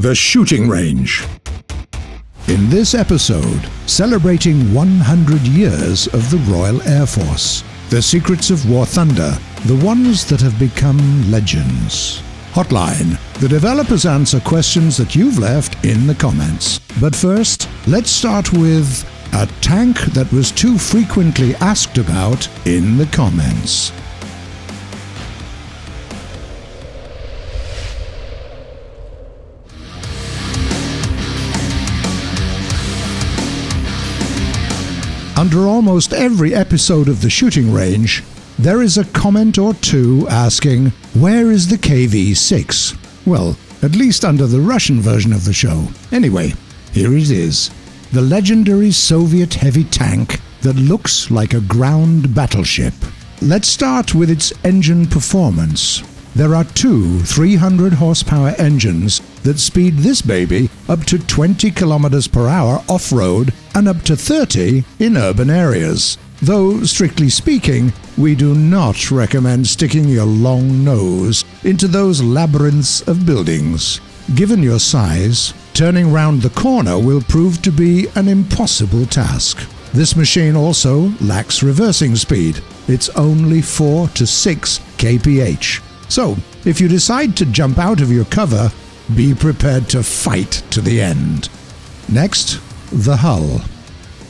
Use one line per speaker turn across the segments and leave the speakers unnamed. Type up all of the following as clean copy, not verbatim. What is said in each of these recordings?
The shooting range. In this episode, celebrating 100 years of the Royal Air Force, the secrets of War Thunder, the ones that have become legends. Hotline. The developers answer questions that you've left in the comments. But first, let's start with a tank that was too frequently asked about in the comments. Under almost every episode of the shooting range, there is a comment or two asking, where is the KV-6? Well, at least under the Russian version of the show. Anyway, here it is. The legendary Soviet heavy tank that looks like a ground battleship. Let's start with its engine performance. There are two 300 horsepower engines that speed this baby up to 20 kilometers per hour off-road and up to 30 in urban areas. Though, strictly speaking, we do not recommend sticking your long nose into those labyrinths of buildings. Given your size, turning round the corner will prove to be an impossible task. This machine also lacks reversing speed. It's only 4 to 6 kph. So, if you decide to jump out of your cover, be prepared to fight to the end. Next, the hull.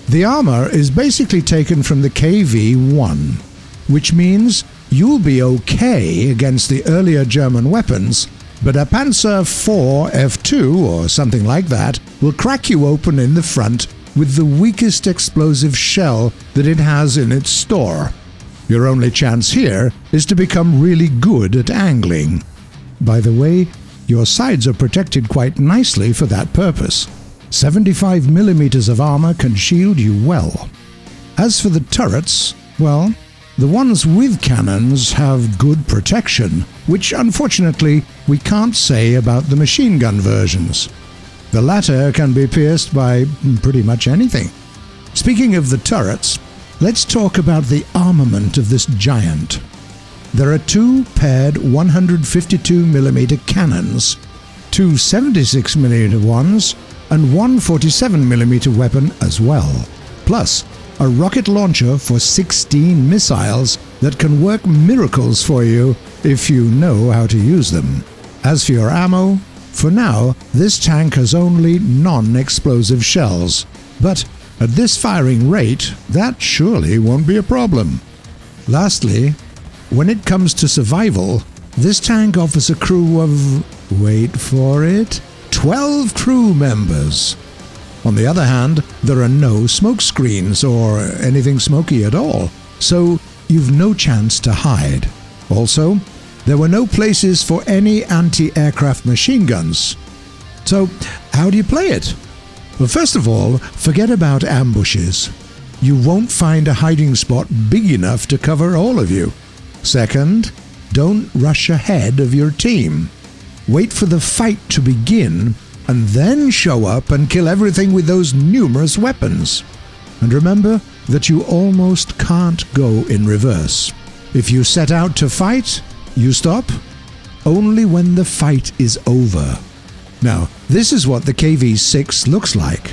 The armor is basically taken from the KV-1, which means you'll be okay against the earlier German weapons, but a Panzer IV F2 or something like that will crack you open in the front with the weakest explosive shell that it has in its store. Your only chance here is to become really good at angling. By the way, your sides are protected quite nicely for that purpose. 75mm of armor can shield you well. As for the turrets, well, the ones with cannons have good protection, which unfortunately we can't say about the machine gun versions. The latter can be pierced by pretty much anything. Speaking of the turrets, let's talk about the armament of this giant. There are two paired 152mm cannons, two 76mm ones, and one 47mm weapon as well, plus a rocket launcher for 16 missiles that can work miracles for you if you know how to use them. As for your ammo, for now this tank has only non-explosive shells, but at this firing rate, that surely won't be a problem. Lastly, when it comes to survival, this tank offers a crew of, wait for it, 12 crew members. On the other hand, there are no smoke screens or anything smoky at all, so you've no chance to hide. Also, there were no places for any anti-aircraft machine guns. So, how do you play it? Well, first of all, forget about ambushes. You won't find a hiding spot big enough to cover all of you. Second, don't rush ahead of your team. Wait for the fight to begin, and then show up and kill everything with those numerous weapons. And remember that you almost can't go in reverse. If you set out to fight, you stop only when the fight is over. Now, this is what the KV-6 looks like.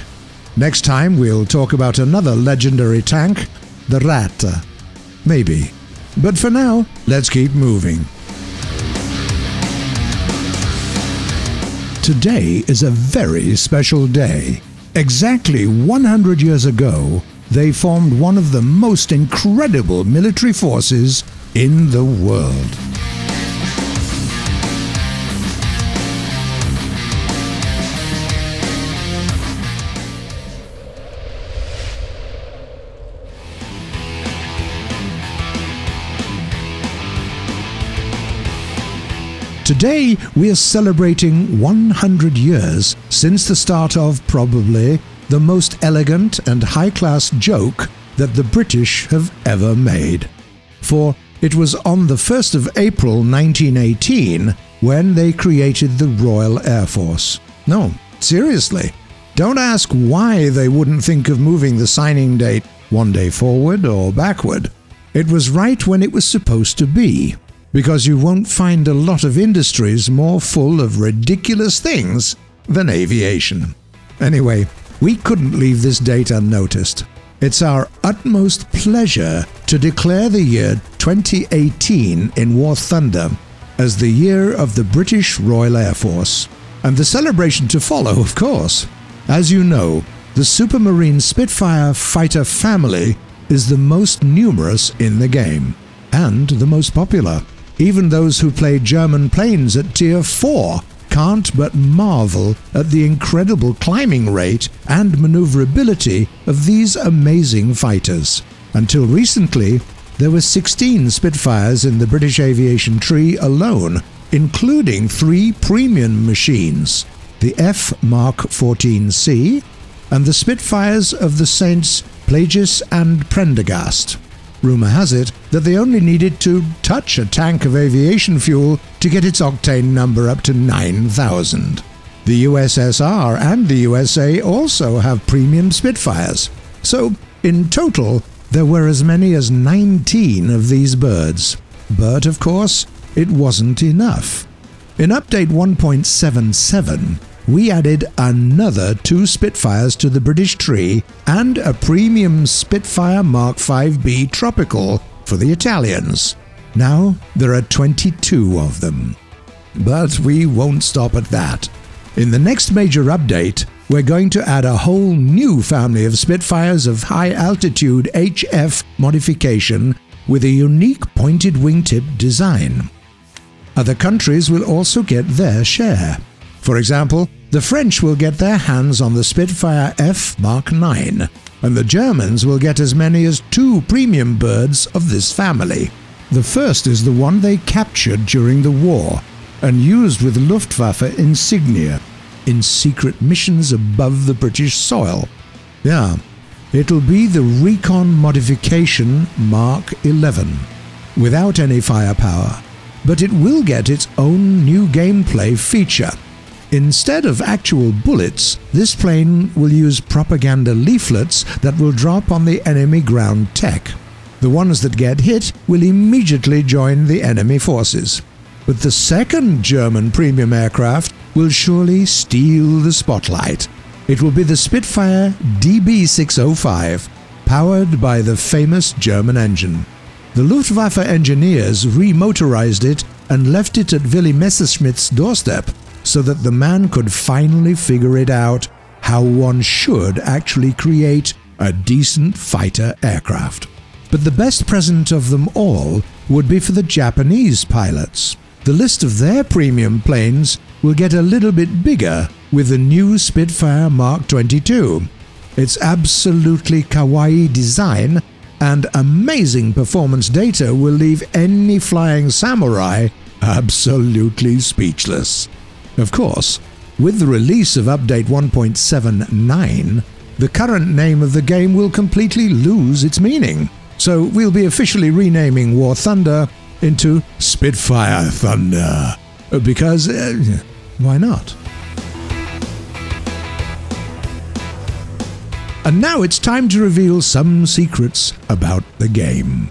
Next time we'll talk about another legendary tank, the Rat. Maybe. But for now, let's keep moving. Today is a very special day. Exactly 100 years ago, they formed one of the most incredible military forces in the world. Today we are celebrating 100 years since the start of probably the most elegant and high-class joke that the British have ever made. For it was on the 1st of April 1918 when they created the Royal Air Force. No, seriously, don't ask why they wouldn't think of moving the signing date one day forward or backward. It was right when it was supposed to be. Because you won't find a lot of industries more full of ridiculous things than aviation. Anyway, we couldn't leave this date unnoticed. It's our utmost pleasure to declare the year 2018 in War Thunder as the year of the British Royal Air Force. And the celebration to follow, of course. As you know, the Supermarine Spitfire fighter family is the most numerous in the game, and the most popular. Even those who play German planes at Tier 4 can't but marvel at the incredible climbing rate and maneuverability of these amazing fighters. Until recently, there were 16 Spitfires in the British aviation tree alone, including 3 premium machines, the F Mark 14C and the Spitfires of the Saints Plagius and Prendergast. Rumour has it that they only needed to touch a tank of aviation fuel to get its octane number up to 9,000. The USSR and the USA also have premium Spitfires, so in total there were as many as 19 of these birds. But of course, it wasn't enough. In update 1.77, we added another 2 Spitfires to the British tree and a premium Spitfire Mark 5B Tropical for the Italians. Now there are 22 of them. But we won't stop at that. In the next major update, we're going to add a whole new family of Spitfires of high-altitude HF modification with a unique pointed wingtip design. Other countries will also get their share. For example, the French will get their hands on the Spitfire F Mark 9, and the Germans will get as many as 2 premium birds of this family. The first is the one they captured during the war and used with Luftwaffe insignia in secret missions above the British soil. Yeah, it'll be the Recon Modification Mark 11, without any firepower, but it will get its own new gameplay feature. Instead of actual bullets, this plane will use propaganda leaflets that will drop on the enemy ground tech. The ones that get hit will immediately join the enemy forces. But the second German premium aircraft will surely steal the spotlight. It will be the Spitfire DB605, powered by the famous German engine. The Luftwaffe engineers remotorized it and left it at Willy Messerschmitt's doorstep, so that the man could finally figure it out how one should actually create a decent fighter aircraft. But the best present of them all would be for the Japanese pilots. The list of their premium planes will get a little bit bigger with the new Spitfire Mark 22. Its absolutely kawaii design and amazing performance data will leave any flying samurai absolutely speechless. Of course, with the release of update 1.79, the current name of the game will completely lose its meaning. So we'll be officially renaming War Thunder into Spitfire Thunder. Because, why not? And now it's time to reveal some secrets about the game.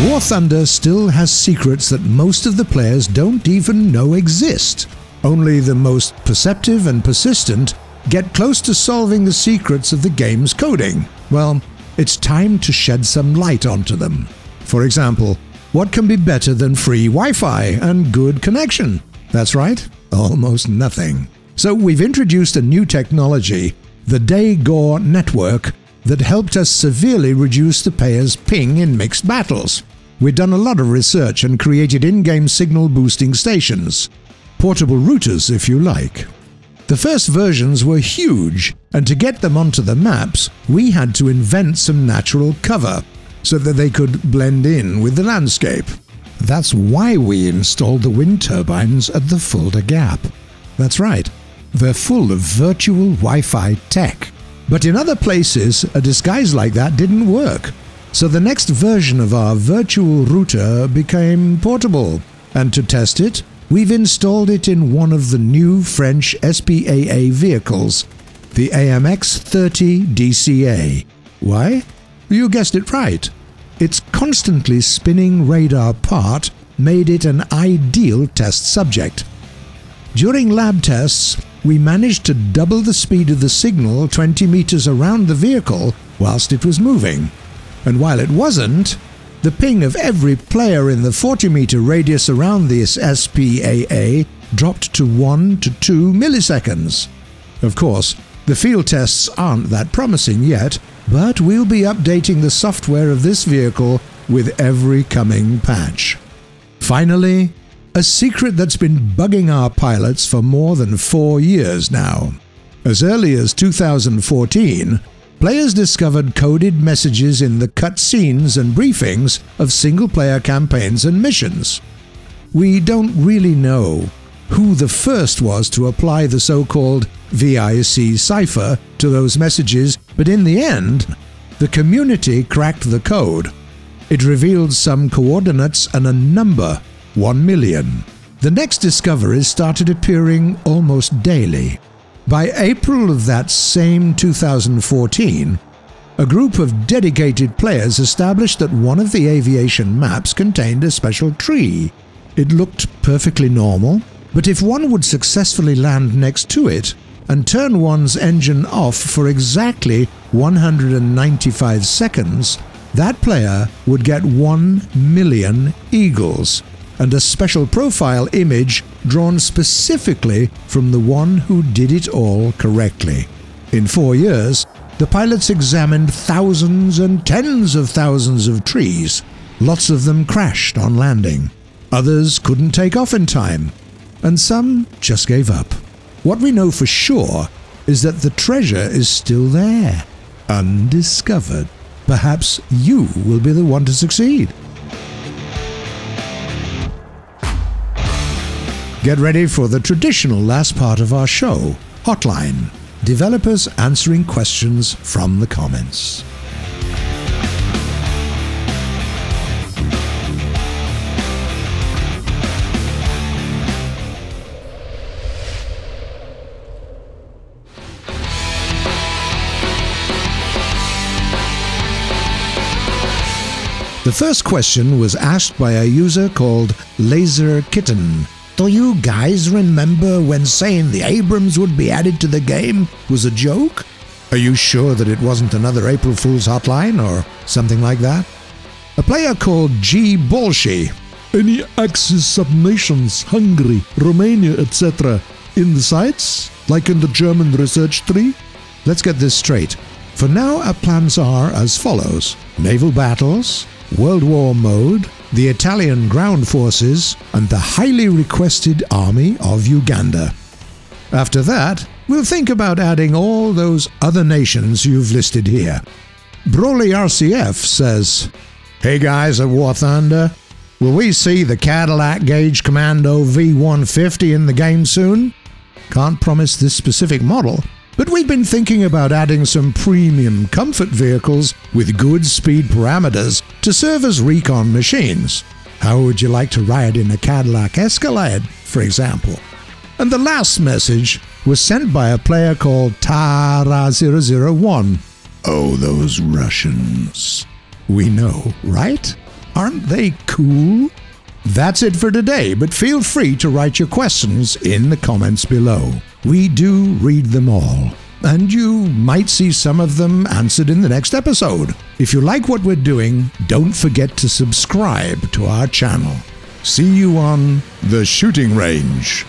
War Thunder still has secrets that most of the players don't even know exist. Only the most perceptive and persistent get close to solving the secrets of the game's coding. Well, it's time to shed some light onto them. For example, what can be better than free Wi-Fi and good connection? That's right, almost nothing. So we've introduced a new technology, the Day-Gore network, that helped us severely reduce the player's ping in mixed battles. We've done a lot of research and created in-game signal boosting stations. Portable routers, if you like. The first versions were huge, and to get them onto the maps, we had to invent some natural cover, so that they could blend in with the landscape. That's why we installed the wind turbines at the Fulda Gap. That's right, they're full of virtual Wi-Fi tech. But in other places, a disguise like that didn't work. So the next version of our virtual router became portable, and to test it, we've installed it in one of the new French SPAA vehicles, the AMX 30 DCA. Why? You guessed it right. Its constantly spinning radar part made it an ideal test subject. During lab tests, we managed to double the speed of the signal 20 meters around the vehicle whilst it was moving. And while it wasn't, the ping of every player in the 40-meter radius around this SPAA dropped to 1 to 2 milliseconds. Of course, the field tests aren't that promising yet, but we'll be updating the software of this vehicle with every coming patch. Finally, a secret that's been bugging our pilots for more than 4 years now. As early as 2014, players discovered coded messages in the cutscenes and briefings of single-player campaigns and missions. We don't really know who the first was to apply the so-called VIC cipher to those messages, but in the end, the community cracked the code. It revealed some coordinates and a number, 1 million. The next discoveries started appearing almost daily. By April of that same 2014, a group of dedicated players established that one of the aviation maps contained a special tree. It looked perfectly normal, but if one would successfully land next to it and turn one's engine off for exactly 195 seconds, that player would get 1 million eagles and a special profile image drawn specifically from the one who did it all correctly. In 4 years, the pilots examined thousands and tens of thousands of trees. Lots of them crashed on landing. Others couldn't take off in time, and some just gave up. What we know for sure is that the treasure is still there, undiscovered. Perhaps you will be the one to succeed. Get ready for the traditional last part of our show, Hotline, developers answering questions from the comments. The first question was asked by a user called Laser Kitten. Do you guys remember when saying the Abrams would be added to the game was a joke? Are you sure that it wasn't another April Fool's hotline or something like that? A player called G. Bolshi. Any Axis subnations, Hungary, Romania, etc. in the sites? Like in the German research tree? Let's get this straight. For now, our plans are as follows: naval battles, World War mode, the Italian ground forces, and the highly requested army of Uganda. After that, we'll think about adding all those other nations you've listed here. Broly RCF says, "Hey guys at War Thunder, will we see the Cadillac Gauge Commando V150 in the game soon? Can't promise this specific model, but we've been thinking about adding some premium comfort vehicles with good speed parameters to serve as recon machines. How would you like to ride in a Cadillac Escalade, for example?" And the last message was sent by a player called Tara001. Oh, those Russians. We know, right? Aren't they cool? That's it for today, but feel free to write your questions in the comments below. We do read them all, and you might see some of them answered in the next episode. If you like what we're doing, don't forget to subscribe to our channel. See you on the shooting range.